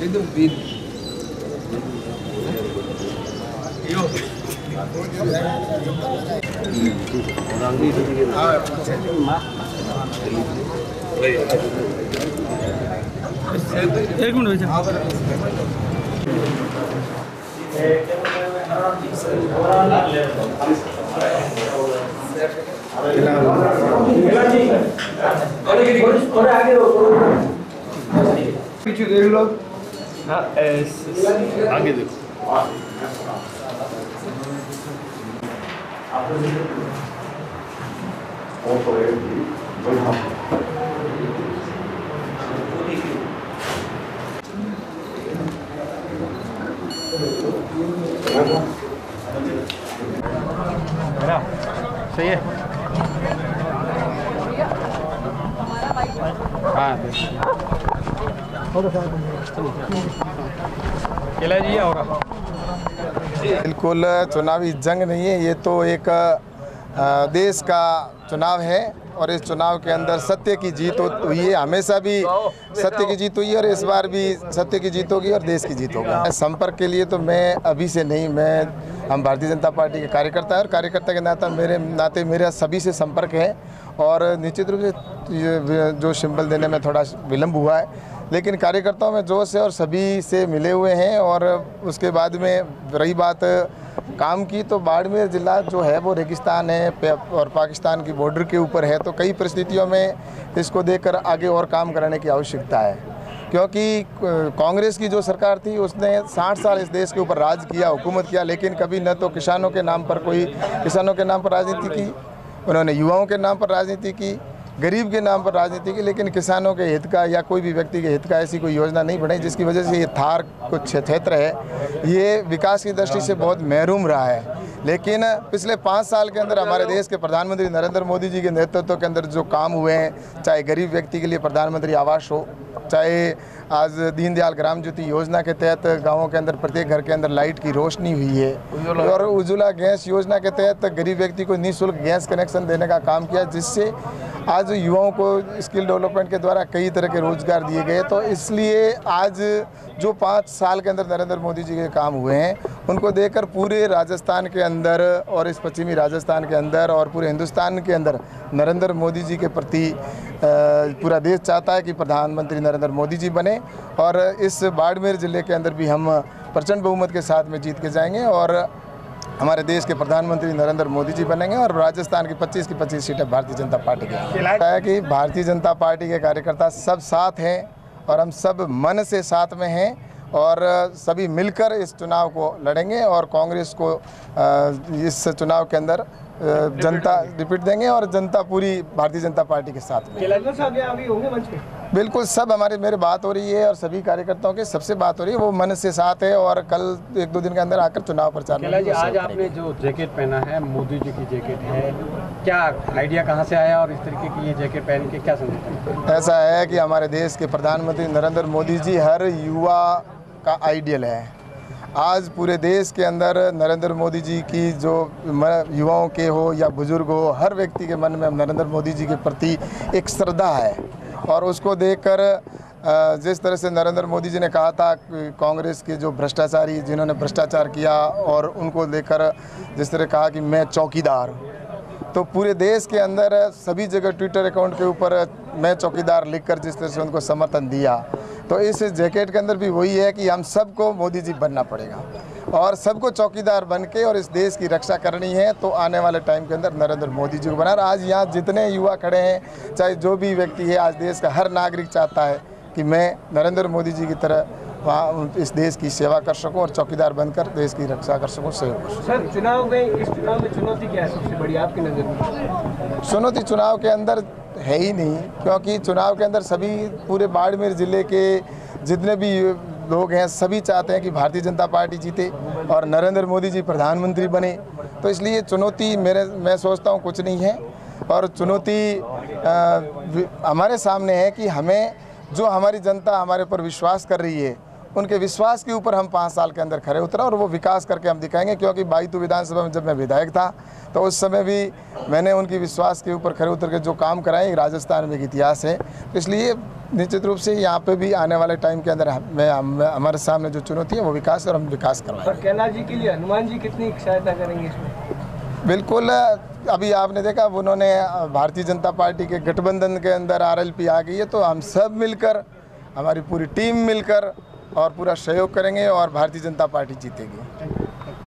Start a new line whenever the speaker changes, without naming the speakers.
एक मिनट
पीछे देख लो।
हाँ आगे देखो। सही है। हाँ जी होगा।
बिल्कुल चुनावी जंग नहीं है, ये तो एक देश का चुनाव है और इस चुनाव के अंदर सत्य की जीत हुई है। हमेशा भी सत्य की जीत हुई है और इस बार भी सत्य की जीत होगी और देश की जीत होगी। संपर्क के लिए तो मैं अभी से नहीं, हम भारतीय जनता पार्टी के कार्यकर्ता हैं और कार्यकर्ता के नाते मेरा सभी से संपर्क है और निश्चित रूप से जो सिंबल देने में थोड़ा विलम्ब हुआ है, लेकिन कार्यकर्ताओं में जोश है और सभी से मिले हुए हैं। और उसके बाद में रही बात काम की, तो बाड़मेर ज़िला जो है वो रेगिस्तान है और पाकिस्तान की बॉर्डर के ऊपर है, तो कई परिस्थितियों में इसको देखकर आगे और काम कराने की आवश्यकता है। क्योंकि कांग्रेस की जो सरकार थी उसने 60 साल इस देश के ऊपर राज किया, हुकूमत किया, लेकिन कभी न तो किसानों के नाम पर राजनीति की, उन्होंने युवाओं के नाम पर राजनीति की, गरीब के नाम पर राजनीति की, लेकिन किसानों के हित का या कोई भी व्यक्ति के हित का ऐसी कोई योजना नहीं बनाई, जिसकी वजह से ये थार कुछ क्षेत्र है ये विकास की दृष्टि से बहुत महरूम रहा है। लेकिन पिछले 5 साल के अंदर हमारे देश के प्रधानमंत्री नरेंद्र मोदी जी के नेतृत्व के अंदर जो काम हुए हैं, चाहे गरीब व्यक्ति के लिए प्रधानमंत्री आवास हो, चाहे आज दीनदयाल ग्राम ज्योति योजना के तहत गाँवों के अंदर प्रत्येक घर के अंदर लाइट की रोशनी हुई है, और उज्ज्वला गैस योजना के तहत गरीब व्यक्ति को निःशुल्क गैस कनेक्शन देने का काम किया, जिससे आज युवाओं को स्किल डेवलपमेंट के द्वारा कई तरह के रोजगार दिए गए। तो इसलिए आज जो 5 साल के अंदर नरेंद्र मोदी जी के काम हुए हैं, उनको देखकर पूरे राजस्थान के अंदर और इस पश्चिमी राजस्थान के अंदर और पूरे हिंदुस्तान के अंदर नरेंद्र मोदी जी के प्रति पूरा देश चाहता है कि प्रधानमंत्री नरेंद्र मोदी जी बने, और इस बाड़मेर ज़िले के अंदर भी हम प्रचंड बहुमत के साथ में जीत के जाएंगे और हमारे देश के प्रधानमंत्री नरेंद्र मोदी जी बनेंगे। और राजस्थान की 25 की 25 सीटें भारतीय जनता पार्टी की है कि भारतीय जनता पार्टी के कार्यकर्ता सब साथ हैं और हम सब मन से साथ में हैं और सभी मिलकर इस चुनाव को लड़ेंगे और कांग्रेस को इस चुनाव के अंदर जनता रिपीट देंगे और जनता पूरी भारतीय जनता पार्टी के साथ में। बिल्कुल सब मेरे बात हो रही है और सभी कार्यकर्ताओं के सबसे बात हो रही है, वो मन से साथ है और कल 1-2 दिन के अंदर आकर चुनाव प्रचार।
आज आपने जो जैकेट पहना है मोदी जी की जैकेट है, क्या आइडिया कहाँ से आया और इस तरीके की ये जैकेट पहन के क्या समझते?
ऐसा है कि हमारे देश के प्रधानमंत्री नरेंद्र मोदी जी हर युवा का आइडियल है। आज पूरे देश के अंदर नरेंद्र मोदी जी की जो युवाओं के हो या बुजुर्ग हो, हर व्यक्ति के मन में नरेंद्र मोदी जी के प्रति एक श्रद्धा है और उसको देखकर जिस तरह से नरेंद्र मोदी जी ने कहा था कांग्रेस के जो भ्रष्टाचारी जिन्होंने भ्रष्टाचार किया और उनको लेकर जिस तरह कहा कि मैं चौकीदार हूँ, तो पूरे देश के अंदर सभी जगह ट्विटर अकाउंट के ऊपर मैं चौकीदार लिखकर जिस तरह से उनको समर्थन दिया, तो इस जैकेट के अंदर भी वही है कि हम सबको मोदी जी बनना पड़ेगा और सबको चौकीदार बन के और इस देश की रक्षा करनी है। तो आने वाले टाइम के अंदर नरेंद्र मोदी जी को बना। आज यहाँ जितने युवा खड़े हैं, चाहे जो भी व्यक्ति है, आज देश का हर नागरिक चाहता है कि मैं नरेंद्र मोदी जी की तरह वहाँ इस देश की सेवा कर सकूं और चौकीदार बनकर देश की रक्षा कर सकूं, सहयोग कर सकूं।
सर इस चुनाव में चुनौती क्या है सबसे बड़ी आपकी नज़र में?
चुनौती चुनाव के अंदर है ही नहीं, क्योंकि चुनाव के अंदर सभी पूरे बाड़मेर ज़िले के जितने भी लोग हैं सभी चाहते हैं कि भारतीय जनता पार्टी जीते और नरेंद्र मोदी जी प्रधानमंत्री बने। तो इसलिए चुनौती मैं सोचता हूँ कुछ नहीं है और चुनौती हमारे सामने है कि हमें जो हमारी जनता हमारे ऊपर विश्वास कर रही है उनके विश्वास के ऊपर हम 5 साल के अंदर खड़े उतरा और वो विकास करके हम दिखाएंगे। क्योंकि बाईतू विधानसभा में जब मैं विधायक था तो उस समय भी मैंने उनकी विश्वास के ऊपर खड़े उतर के जो काम कराए, राजस्थान में एक इतिहास है। तो इसलिए निश्चित रूप से यहाँ पे भी आने वाले टाइम के अंदर हमारे सामने जो चुनौती है वो विकास, और हम विकास करवाएंगे।
और कैलाश जी के लिए हनुमान जी कितनी सहायता करेंगे इसमें?
बिल्कुल, अभी आपने देखा उन्होंने भारतीय जनता पार्टी के गठबंधन के अंदर आरएलपी आ गई है, तो हम सब मिलकर, हमारी पूरी टीम मिलकर और पूरा सहयोग करेंगे और भारतीय जनता पार्टी जीतेगी।